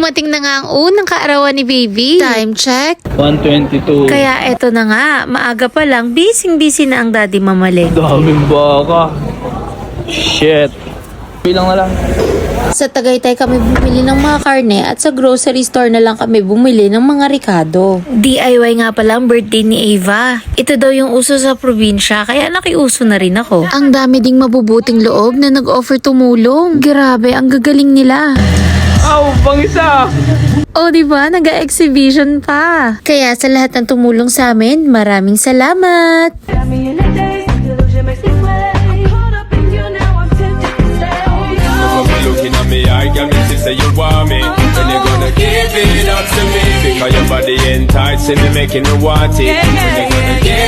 Dumating na nga ang unang kaarawan ni baby. Time check. 122. Kaya eto na nga, maaga pa lang, busy na ang daddy mamaling. Daming baka. Shit. Bilang na lang. Sa Tagaytay kami bumili ng mga karne at sa grocery store na lang kami bumili ng mga ricado. DIY nga pala ang birthday ni Ava. Ito daw yung uso sa probinsya kaya nakiuso na rin ako. Ang dami ding mabubuting loob na nag-offer tumulong. Grabe, ang gagaling nila. Aw, pang isa! Oh, diba? Nag-exhibition pa. Kaya sa lahat ng tumulong sa amin, maraming salamat. Looking at me, I got me to say you want me. When you gonna give it up to me? Because your body enticing me, making me want it. When you gonna give